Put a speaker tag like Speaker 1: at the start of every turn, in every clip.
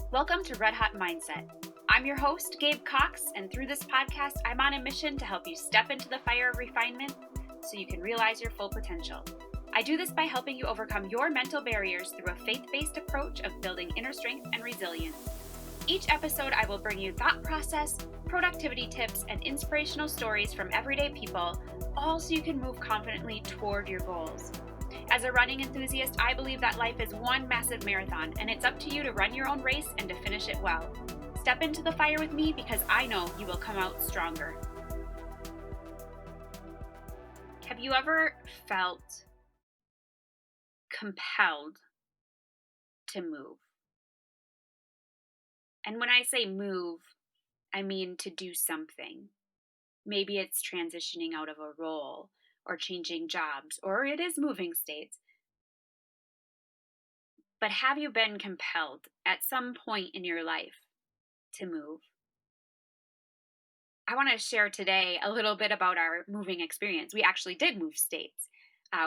Speaker 1: Welcome to Red Hot Mindset. I'm your host, Gabe Cox, and through this podcast, I'm on a mission to help you step into the fire of refinement so you can realize your full potential. I do this by helping you overcome your mental barriers through a faith-based approach of building inner strength and resilience. Each episode, I will bring you thought process, productivity tips, and inspirational stories from everyday people, all so you can move confidently toward your goals. As a running enthusiast, I believe that life is one massive marathon, and it's up to you to run your own race and to finish it well. Step into the fire with me because I know you will come out stronger. Have you ever felt compelled to move? And when I say move, I mean to do something. Maybe it's transitioning out of a role or changing jobs, or it is moving states. But have you been compelled at some point in your life to move? I want to share today a little bit about our moving experience. We actually did move states.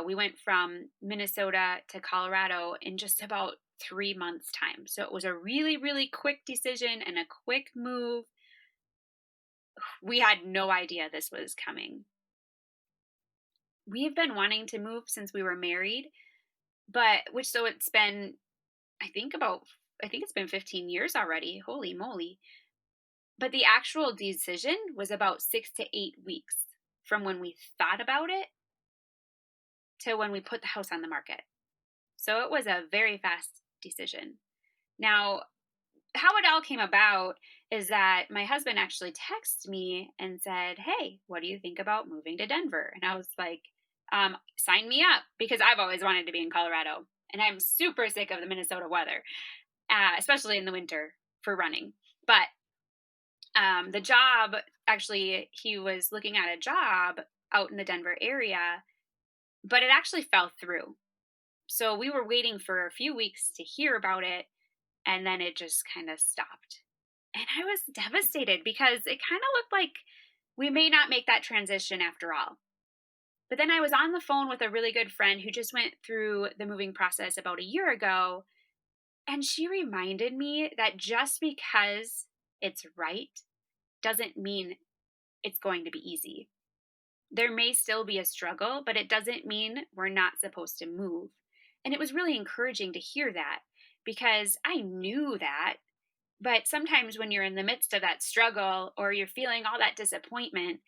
Speaker 1: We went from Minnesota to Colorado in just about 3 months' time. So it was a really, really quick decision and a quick move. We had no idea this was coming. We've been wanting to move since we were married, so it's been, I think it's been 15 years already. Holy moly. But the actual decision was about 6 to 8 weeks from when we thought about it to when we put the house on the market. So it was a very fast decision. Now, how it all came about is that my husband actually texted me and said, "Hey, what do you think about moving to Denver?" And I was like, sign me up, because I've always wanted to be in Colorado. And I'm super sick of the Minnesota weather, especially in the winter for running. But the job, actually, he was looking at a job out in the Denver area, but it actually fell through. So we were waiting for a few weeks to hear about it, and then it just kind of stopped. And I was devastated because it kind of looked like we may not make that transition after all. But then I was on the phone with a really good friend who just went through the moving process about a year ago, and she reminded me that just because it's right doesn't mean it's going to be easy. There may still be a struggle, but it doesn't mean we're not supposed to move. And it was really encouraging to hear that, because I knew that. But sometimes when you're in the midst of that struggle or you're feeling all that disappointment,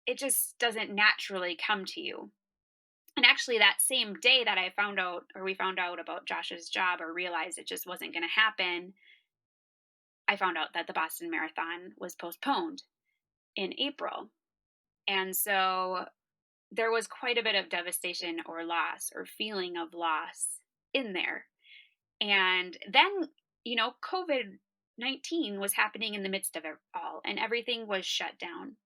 Speaker 1: it just doesn't naturally come to you. And actually, that same day that we found out about Josh's job, or realized it just wasn't going to happen, I found out that the Boston Marathon was postponed in April. And so there was quite a bit of devastation or loss or feeling of loss in there. And then, COVID-19 was happening in the midst of it all, and everything was shut down.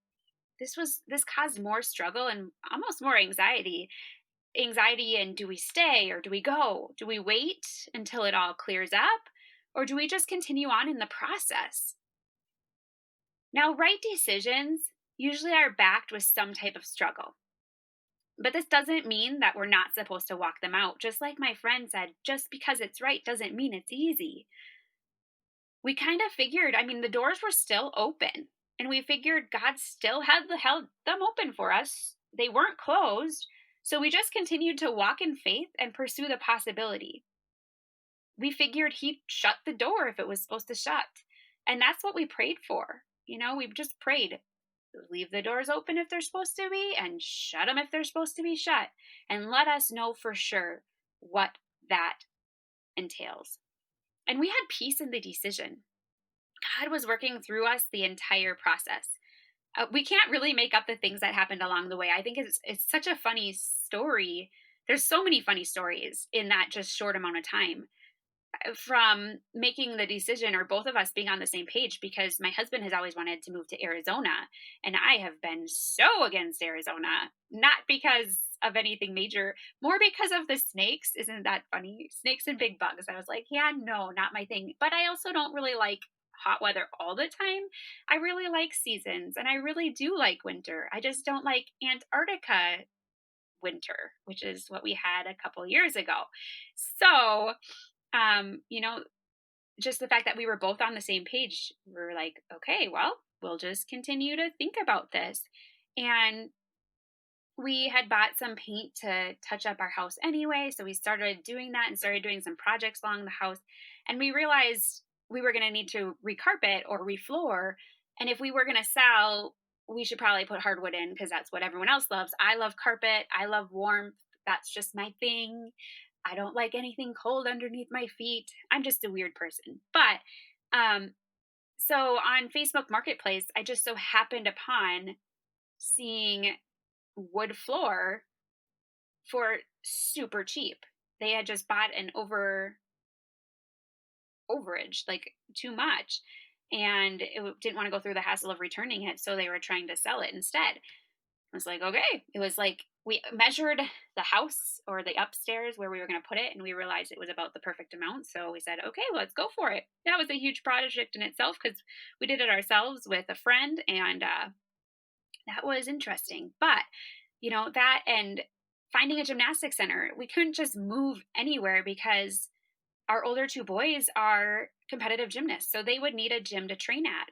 Speaker 1: This caused more struggle and almost more anxiety. And do we stay or do we go? Do we wait until it all clears up? Or do we just continue on in the process? Now, right decisions usually are backed with some type of struggle. But this doesn't mean that we're not supposed to walk them out. Just like my friend said, just because it's right doesn't mean it's easy. We kind of figured, the doors were still open, and we figured God still held them open for us. They weren't closed. So we just continued to walk in faith and pursue the possibility. We figured He'd shut the door if it was supposed to shut. And that's what we prayed for. We just prayed, leave the doors open if they're supposed to be, and shut them if they're supposed to be shut. And let us know for sure what that entails. And we had peace in the decision. God was working through us the entire process. We can't really make up the things that happened along the way. I think it's such a funny story. There's so many funny stories in that just short amount of time, from making the decision, or both of us being on the same page, because my husband has always wanted to move to Arizona, and I have been so against Arizona, not because of anything major, more because of the snakes. Isn't that funny? Snakes and big bugs. I was like, yeah, no, not my thing. But I also don't really like hot weather all the time. I really like seasons, and I really do like winter. I just don't like Antarctica winter, which is what we had a couple years ago. So, you know, just the fact that we were both on the same page, we were like, okay, well, we'll just continue to think about this. And we had bought some paint to touch up our house anyway. So we started doing that and started doing some projects along the house. And we realized we were going to need to recarpet or refloor. And if we were going to sell, we should probably put hardwood in because that's what everyone else loves. I love carpet. I love warmth. That's just my thing. I don't like anything cold underneath my feet. I'm just a weird person. But so on Facebook Marketplace, I just so happened upon seeing wood floor for super cheap. They had just bought an overage, like too much, and didn't want to go through the hassle of returning it, so they were trying to sell it instead. I was like, okay. It was like we measured the house or the upstairs where we were going to put it, and we realized it was about the perfect amount. So we said, okay, let's go for it. That was a huge project in itself because we did it ourselves with a friend, and that was interesting. But, that and finding a gymnastics center, we couldn't just move anywhere because our older two boys are competitive gymnasts. So they would need a gym to train at.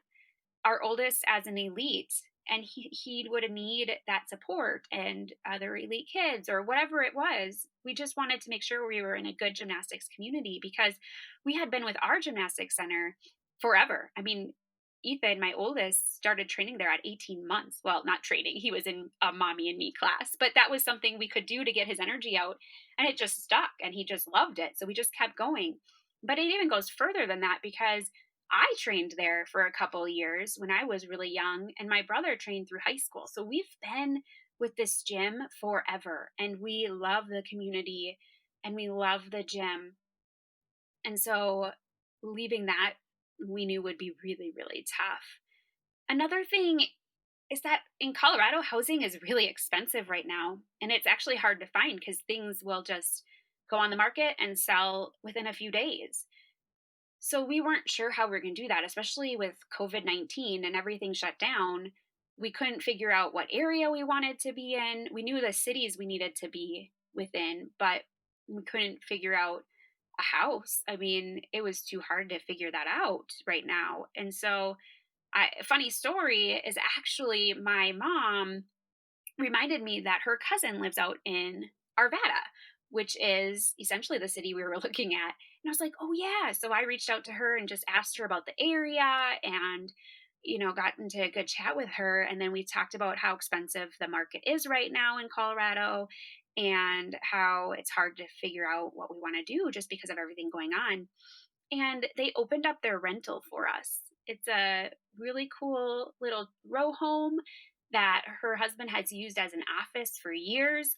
Speaker 1: Our oldest as an elite, and he would need that support and other elite kids or whatever it was. We just wanted to make sure we were in a good gymnastics community because we had been with our gymnastics center forever. I mean, Ethan, my oldest, started training there at 18 months. Well, not training, he was in a mommy and me class, but that was something we could do to get his energy out. And it just stuck and he just loved it. So we just kept going. But it even goes further than that because I trained there for a couple of years when I was really young, and my brother trained through high school. So we've been with this gym forever, and we love the community and we love the gym. And so leaving that, we knew would be really, really tough. Another thing is that in Colorado, housing is really expensive right now, and it's actually hard to find because things will just go on the market and sell within a few days. So we weren't sure how we are going to do that, especially with COVID-19 and everything shut down. We couldn't figure out what area we wanted to be in. We knew the cities we needed to be within, but we couldn't figure out a house. I mean, it was too hard to figure that out right now. And so, funny story is actually my mom reminded me that her cousin lives out in Arvada, which is essentially the city we were looking at. And I was like, oh, yeah. So I reached out to her and just asked her about the area and, got into a good chat with her. And then we talked about how expensive the market is right now in Colorado and how it's hard to figure out what we want to do just because of everything going on. And they opened up their rental for us. It's a really cool little row home that her husband has used as an office for years.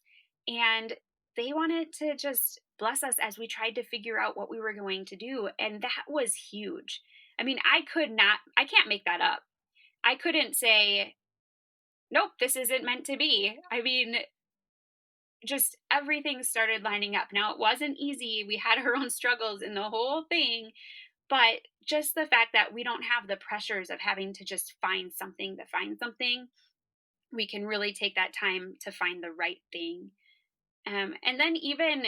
Speaker 1: And they wanted to just bless us as we tried to figure out what we were going to do. And that was huge. I mean, I can't make that up. I couldn't say, nope, this isn't meant to be. I mean, just everything started lining up. Now, it wasn't easy. We had our own struggles in the whole thing, but just the fact that we don't have the pressures of having to just find something, we can really take that time to find the right thing. And then even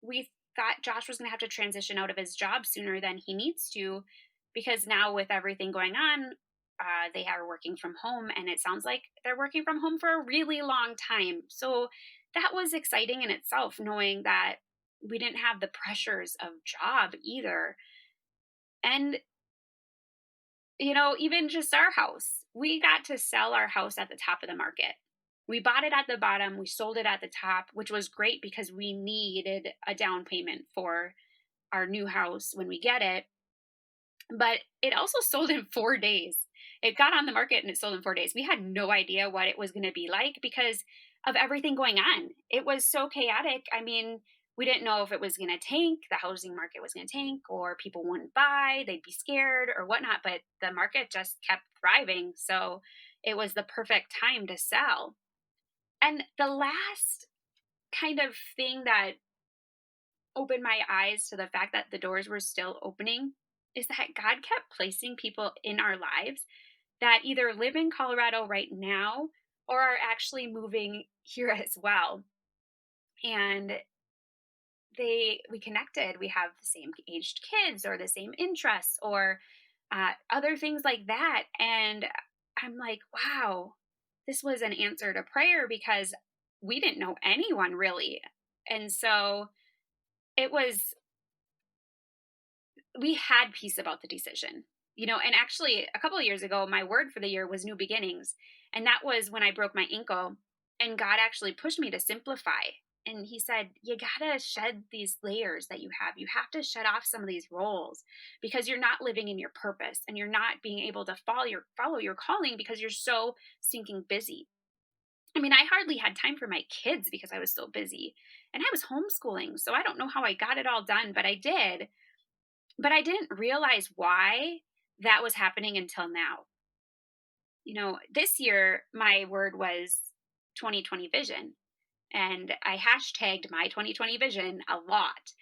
Speaker 1: we thought Josh was going to have to transition out of his job sooner than he needs to, because now with everything going on, they are working from home, and it sounds like they're working from home for a really long time. So that was exciting in itself, knowing that we didn't have the pressures of job either. And even just our house, we got to sell our house at the top of the market. We bought it at the bottom, we sold it at the top, which was great because we needed a down payment for our new house when we get it. But it also sold in 4 days. It got on the market and it sold in 4 days. We had no idea what it was going to be like because of everything going on. It was so chaotic. I mean, we didn't know if it was going to tank, the housing market was going to tank, or people wouldn't buy, they'd be scared or whatnot. But the market just kept thriving. So it was the perfect time to sell. And the last kind of thing that opened my eyes to the fact that the doors were still opening is that God kept placing people in our lives that either live in Colorado right now or are actually moving here as well. And we connected. We have the same aged kids or the same interests or other things like that. And I'm like, wow, this was an answer to prayer because we didn't know anyone really. And so it was, we had peace about the decision. And actually a couple of years ago, my word for the year was new beginnings. And that was when I broke my ankle, and God actually pushed me to simplify. And he said, you got to shed these layers that you have. You have to shut off some of these roles because you're not living in your purpose, and you're not being able to follow your calling because you're so stinking busy. I mean, I hardly had time for my kids because I was so busy. And I was homeschooling. So I don't know how I got it all done, but I did. But I didn't realize why that was happening until now. This year, my word was 2020 vision. And I hashtagged my 2020 vision a lot.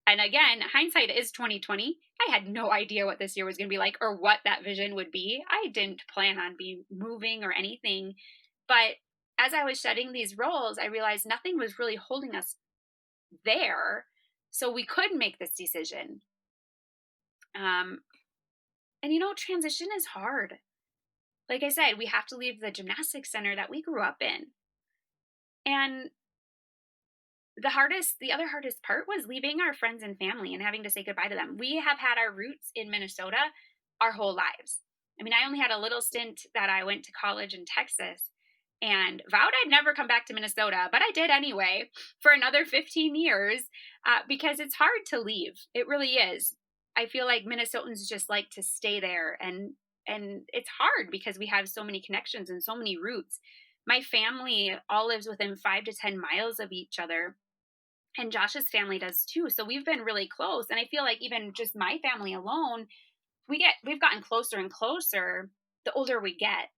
Speaker 1: And again, hindsight is 2020. I had no idea what this year was going to be like or what that vision would be. I didn't plan on being moving or anything. But as I was shedding these roles, I realized nothing was really holding us there. So we could make this decision. Um, and transition is hard. Like I said, we have to leave the gymnastics center that we grew up in. And the other hardest part was leaving our friends and family and having to say goodbye to them. We have had our roots in Minnesota our whole lives. I mean, I only had a little stint that I went to college in Texas and vowed I'd never come back to Minnesota, but I did anyway for another 15 years because it's hard to leave. It really is. I feel like Minnesotans just like to stay there, and it's hard because we have so many connections and so many roots. My family all lives within 5 to 10 miles of each other, and Josh's family does too. So we've been really close. And I feel like even just my family alone, we've gotten closer and closer the older we get.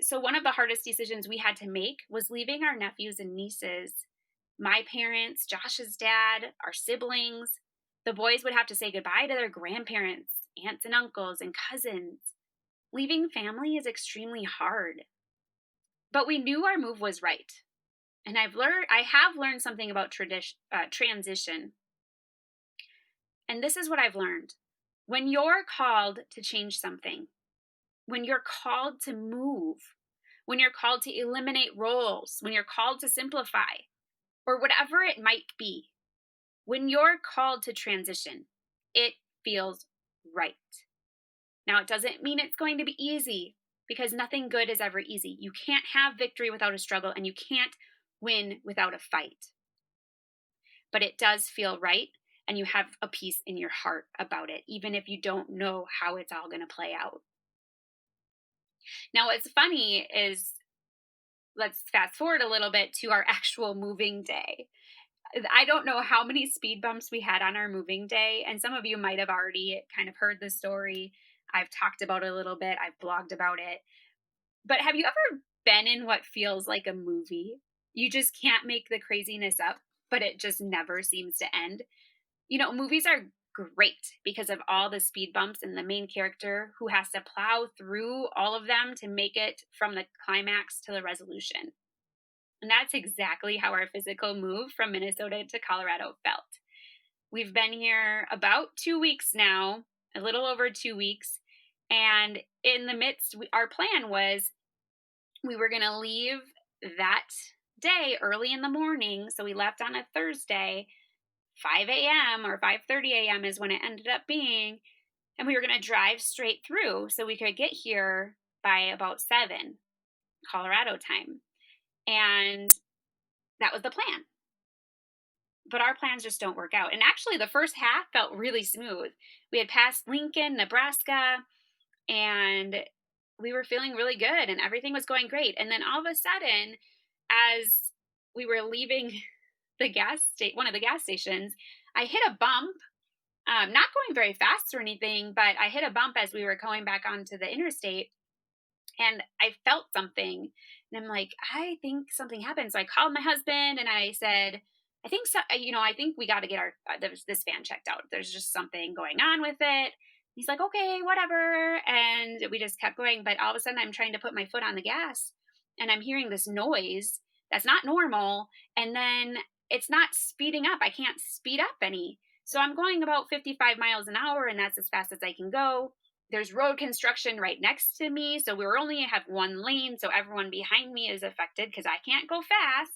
Speaker 1: So one of the hardest decisions we had to make was leaving our nephews and nieces, my parents, Josh's dad, our siblings. The boys would have to say goodbye to their grandparents, aunts and uncles, and cousins. Leaving family is extremely hard. But we knew our move was right. And I have learned something about transition. And this is what I've learned. When you're called to change something, when you're called to move, when you're called to eliminate roles, when you're called to simplify, or whatever it might be, when you're called to transition, it feels right. Now, it doesn't mean it's going to be easy because nothing good is ever easy. You can't have victory without a struggle, and you can't win without a fight. But it does feel right, and you have a peace in your heart about it, even if you don't know how it's all going to play out. Now, what's funny is, let's fast forward a little bit to our actual moving day. I don't know how many speed bumps we had on our moving day, and some of you might have already kind of heard the story. I've talked about it a little bit, I've blogged about it. But have you ever been in what feels like a movie? You just can't make the craziness up, but it just never seems to end. Movies are great because of all the speed bumps and the main character who has to plow through all of them to make it from the climax to the resolution. And that's exactly how our physical move from Minnesota to Colorado felt. We've been here about 2 weeks now, a little over 2 weeks. And in the midst, our plan was we were going to leave that day early in the morning. So we left on a Thursday, 5 a.m. or 5:30 a.m. is when it ended up being. And we were going to drive straight through so we could get here by about 7 Colorado time. And that was the plan. But our plans just don't work out. And actually, the first half felt really smooth. We had passed Lincoln, Nebraska, and we were feeling really good and everything was going great. And then all of a sudden, as we were leaving one of the gas stations, I hit a bump. Not going very fast or anything, but I hit a bump as we were going back onto the interstate, and I felt something. And I'm like, I think something happened. So I called my husband and I said, I think so. I think we got to get this van checked out. There's just something going on with it. He's like, okay, whatever. And we just kept going. But all of a sudden, I'm trying to put my foot on the gas, and I'm hearing this noise that's not normal. And then it's not speeding up. I can't speed up any. So I'm going about 55 miles an hour, and that's as fast as I can go. There's road construction right next to me, so we're only have one lane, so everyone behind me is affected because I can't go fast.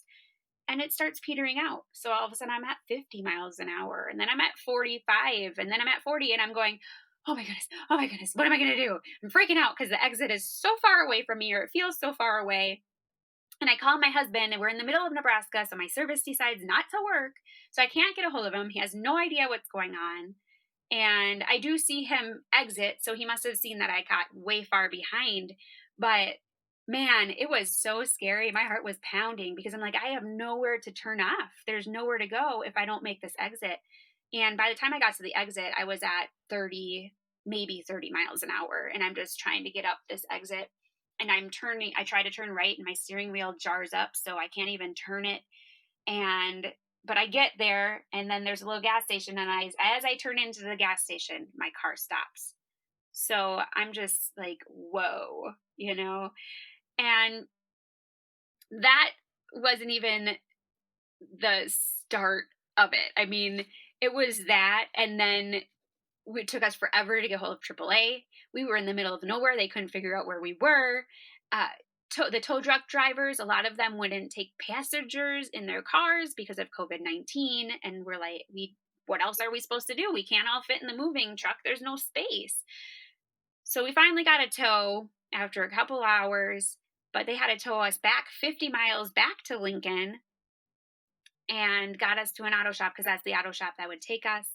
Speaker 1: And it starts petering out. So all of a sudden I'm at 50 miles an hour, and then I'm at 45, and then I'm at 40, and I'm going, oh my goodness, oh my goodness, what am I going to do? I'm freaking out because the exit is so far away from me, or it feels so far away. And I call my husband, and we're in the middle of Nebraska, so my service decides not to work. So I can't get a hold of him. He has no idea what's going on. And I do see him exit, so he must have seen that I got way far behind. But man, it was so scary. My heart was pounding because I'm like, I have nowhere to turn off. There's nowhere to go if I don't make this exit. And by the time I got to the exit, I was at 30, maybe 30 miles an hour. And I'm just trying to get up this exit. And I try to turn right, and my steering wheel jars up, so I can't even turn it. But I get there, and then there's a little gas station, and as I turn into the gas station, my car stops. So I'm just like, whoa, And that wasn't even the start of it. I mean, it was that, and then it took us forever to get hold of AAA. We were in the middle of nowhere. They couldn't figure out where we were. Uh, the tow truck drivers, a lot of them wouldn't take passengers in their cars because of COVID-19. And we're like, what else are we supposed to do? We can't all fit in the moving truck. There's no space. So we finally got a tow after a couple hours, but they had to tow us back 50 miles back to Lincoln and got us to an auto shop because that's the auto shop that would take us.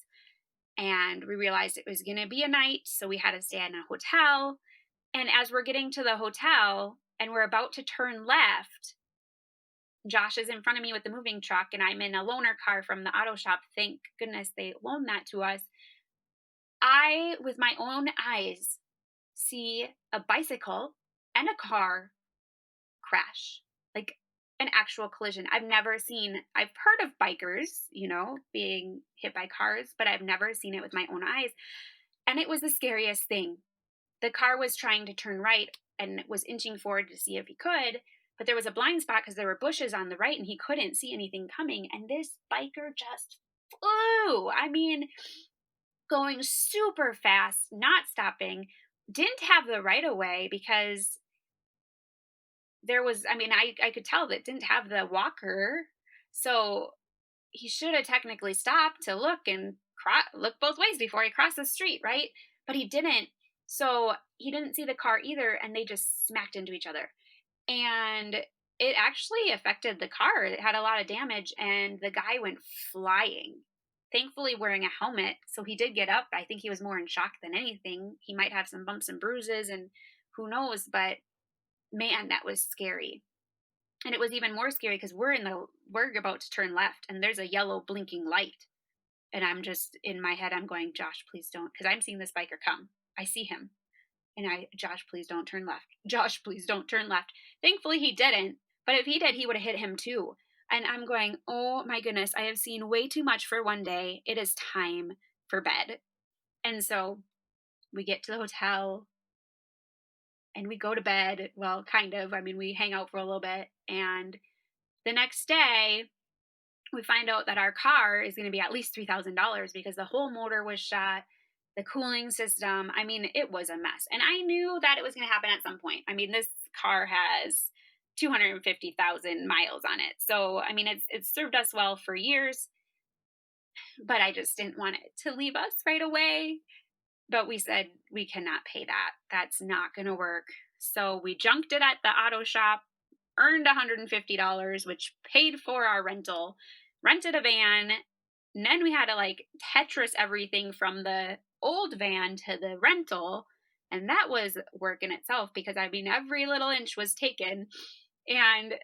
Speaker 1: And we realized it was going to be a night, so we had to stay in a hotel. And as we're getting to the hotel and we're about to turn left, Josh is in front of me with the moving truck, and I'm in a loaner car from the auto shop. Thank goodness they loaned that to us. I, with my own eyes, see a bicycle and a car crash, like an actual collision. I've heard of bikers, being hit by cars, but I've never seen it with my own eyes. And it was the scariest thing. The car was trying to turn right and was inching forward to see if he could, but there was a blind spot because there were bushes on the right and he couldn't see anything coming. And this biker just flew. I mean, going super fast, not stopping, didn't have the right of way because I could tell that didn't have the walker. So he should have technically stopped to look and look both ways before he crossed the street, right? But he didn't. So he didn't see the car either, and they just smacked into each other. And it actually affected the car. It had a lot of damage, and the guy went flying. Thankfully, wearing a helmet, so he did get up. I think he was more in shock than anything. He might have some bumps and bruises, and who knows, but man, that was scary. And it was even more scary because we're about to turn left, and there's a yellow blinking light. And I'm just in my head, I'm going, Josh, please don't, because I'm seeing this biker come. I see him. And Josh, please don't turn left. Josh, please don't turn left. Thankfully, he didn't. But if he did, he would have hit him too. And I'm going, oh my goodness, I have seen way too much for one day. It is time for bed. And so we get to the hotel and we go to bed. Well, kind of. I mean, we hang out for a little bit. And the next day, we find out that our car is going to be at least $3,000 because the whole motor was shot, the cooling system. I mean, it was a mess. And I knew that it was going to happen at some point. I mean, this car has 250,000 miles on it. So, I mean, it's served us well for years, but I just didn't want it to leave us right away. But we said, we cannot pay that. That's not going to work. So we junked it at the auto shop, earned $150, which paid for our rental, rented a van. And then we had to Tetris everything from the old van to the rental. And that was work in itself because every little inch was taken. And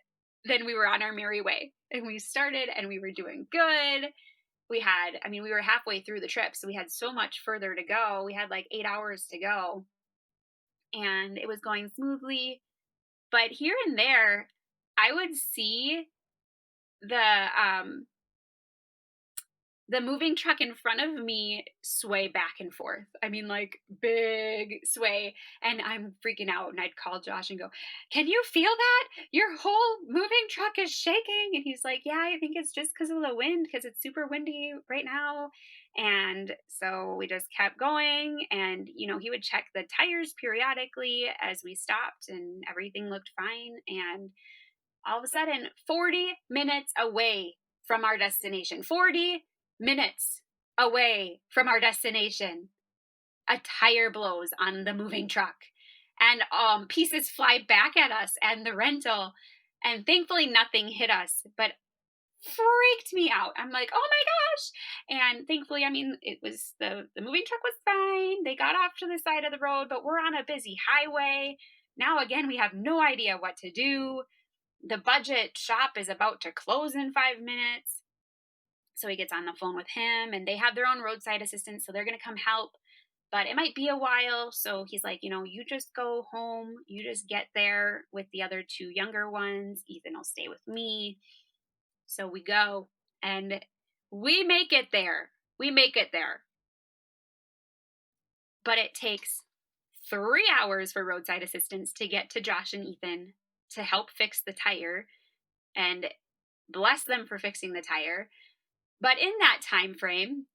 Speaker 1: then we were on our merry way, and we started and we were doing good. We were halfway through the trip, so we had so much further to go. We had 8 hours to go, and it was going smoothly. But here and there, I would see the the moving truck in front of me sway back and forth. I mean, like big sway. And I'm freaking out. And I'd call Josh and go, "Can you feel that? Your whole moving truck is shaking." And he's like, "Yeah, I think it's just because of the wind, because it's super windy right now." And so we just kept going. And, he would check the tires periodically as we stopped, and everything looked fine. And all of a sudden, 40 minutes away from our destination, 40 minutes away from our destination, a tire blows on the moving truck, and pieces fly back at us and the rental. And thankfully, nothing hit us, but freaked me out. I'm like, "Oh my gosh." And thankfully, I mean, it was the moving truck was fine. They got off to the side of the road, but we're on a busy highway. Now, again, we have no idea what to do. The budget shop is about to close in 5 minutes. So he gets on the phone with him, and they have their own roadside assistants, so they're going to come help. But it might be a while. So he's like, "You just go home. You just get there with the other two younger ones. Ethan will stay with me." So we go, and we make it there. We make it there. But it takes 3 hours for roadside assistants to get to Josh and Ethan to help fix the tire. And bless them for fixing the tire. But in that time frame,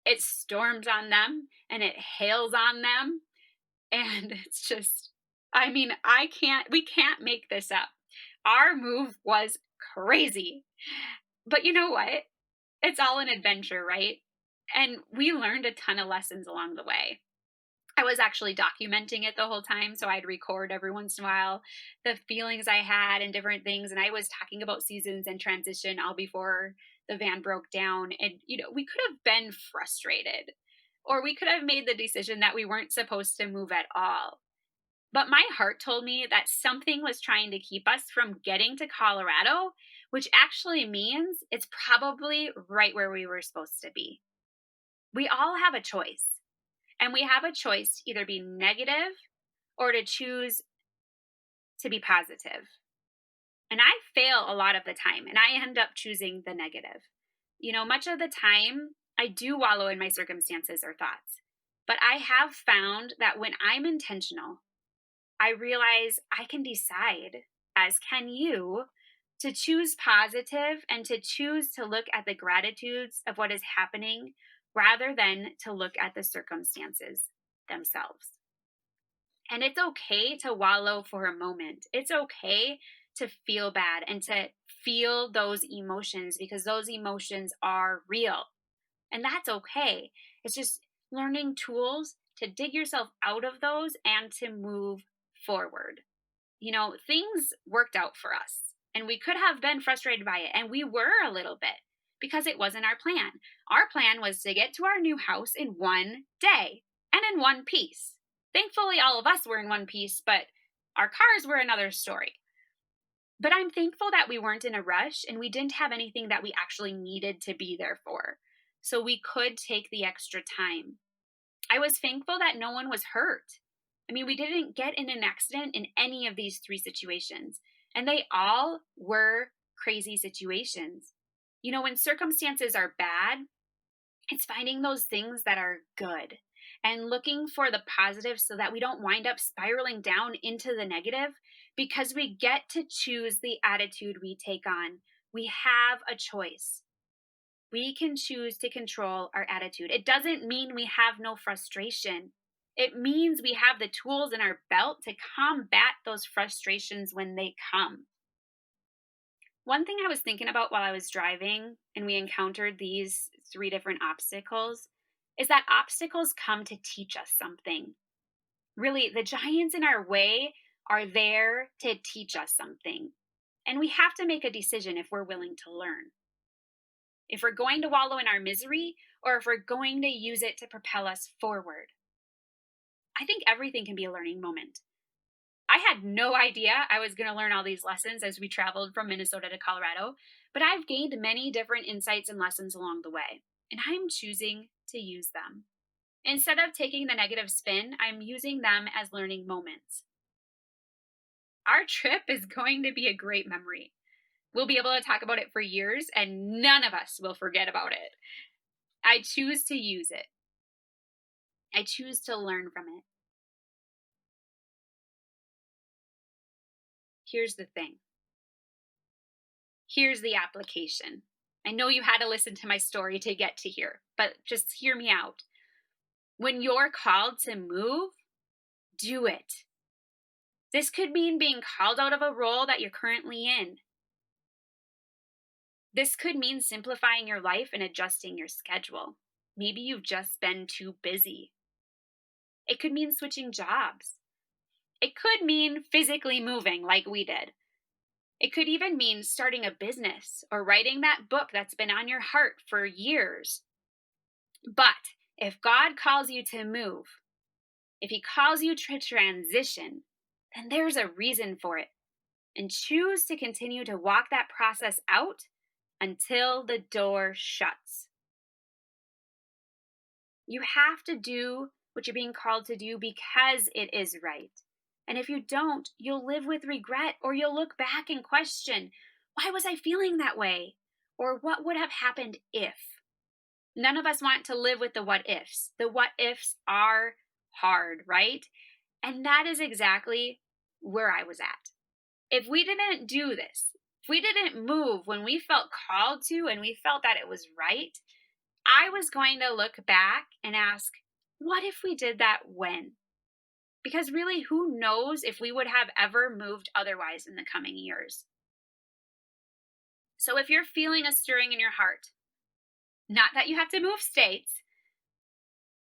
Speaker 1: it storms on them and it hails on them. And it's just, I mean, we can't make this up. Our move was crazy. But you know what? It's all an adventure, right? And we learned a ton of lessons along the way. I was actually documenting it the whole time, so I'd record every once in a while the feelings I had and different things. And I was talking about seasons and transition all before the van broke down. And, we could have been frustrated, or we could have made the decision that we weren't supposed to move at all. But my heart told me that something was trying to keep us from getting to Colorado, which actually means it's probably right where we were supposed to be. We all have a choice. And we have a choice to either be negative or to choose to be positive. And I fail a lot of the time, and I end up choosing the negative. Much of the time, I do wallow in my circumstances or thoughts. But I have found that when I'm intentional, I realize I can decide, as can you, to choose positive and to choose to look at the gratitudes of what is happening rather than to look at the circumstances themselves. And it's okay to wallow for a moment. It's okay to feel bad and to feel those emotions, because those emotions are real. And that's okay. It's just learning tools to dig yourself out of those and to move forward. Things worked out for us, and we could have been frustrated by it. And we were a little bit, because it wasn't our plan. Our plan was to get to our new house in one day and in one piece. Thankfully, all of us were in one piece, but our cars were another story. But I'm thankful that we weren't in a rush and we didn't have anything that we actually needed to be there for. So we could take the extra time. I was thankful that no one was hurt. I mean, we didn't get in an accident in any of these 3 situations, and they all were crazy situations. When circumstances are bad, it's finding those things that are good and looking for the positive so that we don't wind up spiraling down into the negative, because we get to choose the attitude we take on. We have a choice. We can choose to control our attitude. It doesn't mean we have no frustration. It means we have the tools in our belt to combat those frustrations when they come. One thing I was thinking about while I was driving and we encountered these 3 different obstacles is that obstacles come to teach us something. Really, the giants in our way are there to teach us something. And we have to make a decision if we're willing to learn. If we're going to wallow in our misery, or if we're going to use it to propel us forward. I think everything can be a learning moment. I had no idea I was going to learn all these lessons as we traveled from Minnesota to Colorado, but I've gained many different insights and lessons along the way, and I'm choosing to use them. Instead of taking the negative spin, I'm using them as learning moments. Our trip is going to be a great memory. We'll be able to talk about it for years, and none of us will forget about it. I choose to use it. I choose to learn from it. Here's the thing. Here's the application. I know you had to listen to my story to get to here, but just hear me out. When you're called to move, do it. This could mean being called out of a role that you're currently in. This could mean simplifying your life and adjusting your schedule. Maybe you've just been too busy. It could mean switching jobs. It could mean physically moving like we did. It could even mean starting a business or writing that book that's been on your heart for years. But if God calls you to move, if He calls you to transition, then there's a reason for it. And choose to continue to walk that process out until the door shuts. You have to do what you're being called to do because it is right. And if you don't, you'll live with regret, or you'll look back and question, why was I feeling that way? Or what would have happened if? None of us want to live with the what ifs. The what ifs are hard, right? And that is exactly where I was at. If we didn't do this, if we didn't move when we felt called to and we felt that it was right, I was going to look back and ask, what if we did that when? Because really, who knows if we would have ever moved otherwise in the coming years? So if you're feeling a stirring in your heart, not that you have to move states,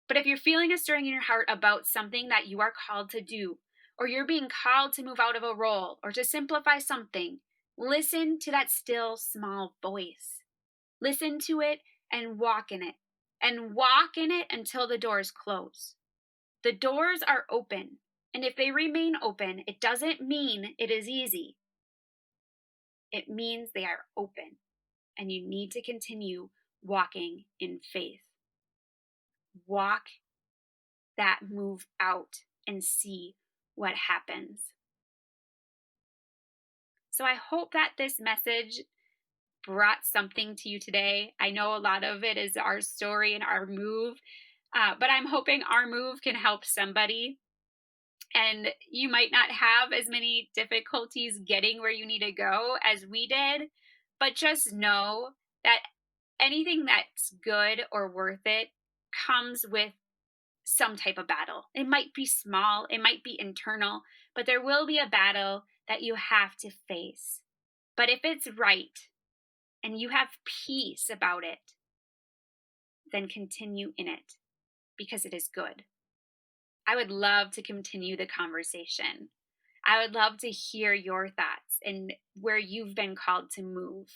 Speaker 1: but if you're feeling a stirring in your heart about something that you are called to do, or you're being called to move out of a role or to simplify something, listen to that still small voice. Listen to it and walk in it. And walk in it until the doors close. The doors are open. And if they remain open, it doesn't mean it is easy. It means they are open. And you need to continue walking in faith. Walk that move out and see what happens. So I hope that this message brought something to you today. I know a lot of it is our story and our move, but I'm hoping our move can help somebody. And you might not have as many difficulties getting where you need to go as we did, but just know that anything that's good or worth it comes with some type of battle. It might be small, it might be internal, but there will be a battle that you have to face. But if it's right and you have peace about it, then continue in it because it is good. I would love to continue the conversation. I would love to hear your thoughts and where you've been called to move.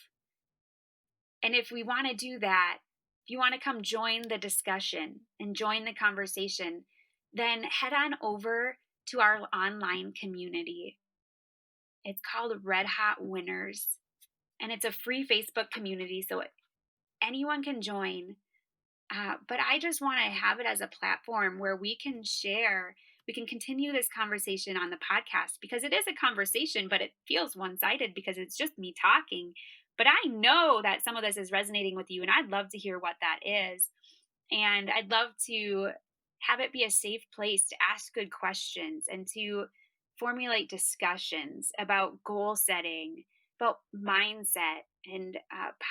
Speaker 1: And if we want to do that, if you want to come join the discussion and join the conversation, then head on over to our online community. It's called Red Hot Winners, and it's a free Facebook community, so anyone can join. But I just want to have it as a platform where we can share, we can continue this conversation on the podcast, because it is a conversation, but it feels one-sided because it's just me talking. But I know that some of this is resonating with you, and I'd love to hear what that is. And I'd love to have it be a safe place to ask good questions and to formulate discussions about goal setting, about mindset and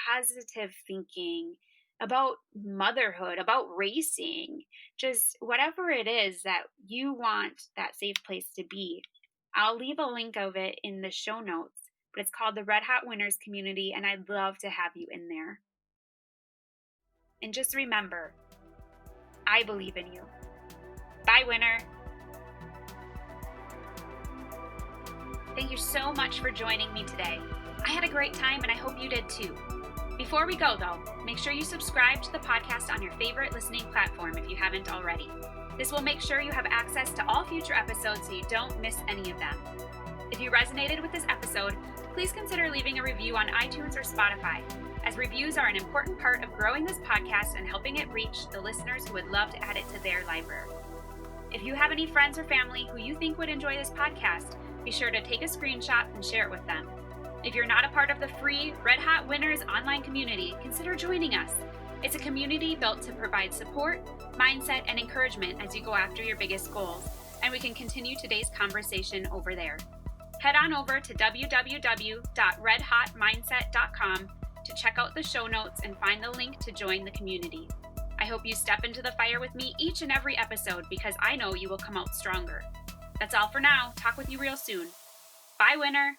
Speaker 1: positive thinking, about motherhood, about racing, just whatever it is that you want that safe place to be. I'll leave a link of it in the show notes, but it's called the Red Hot Winners Community, and I'd love to have you in there. And just remember, I believe in you. Bye, winner. Thank you so much for joining me today. I had a great time, and I hope you did too. Before we go, though, make sure you subscribe to the podcast on your favorite listening platform if you haven't already. This will make sure you have access to all future episodes so you don't miss any of them. If you resonated with this episode, please consider leaving a review on iTunes or Spotify, as reviews are an important part of growing this podcast and helping it reach the listeners who would love to add it to their library. If you have any friends or family who you think would enjoy this podcast, be sure to take a screenshot and share it with them. If you're not a part of the free Red Hot Winners online community, consider joining us. It's a community built to provide support, mindset, and encouragement as you go after your biggest goals, and we can continue today's conversation over there. Head on over to www.redhotmindset.com to check out the show notes and find the link to join the community. I hope you step into the fire with me each and every episode because I know you will come out stronger. That's all for now. Talk with you real soon. Bye, winner.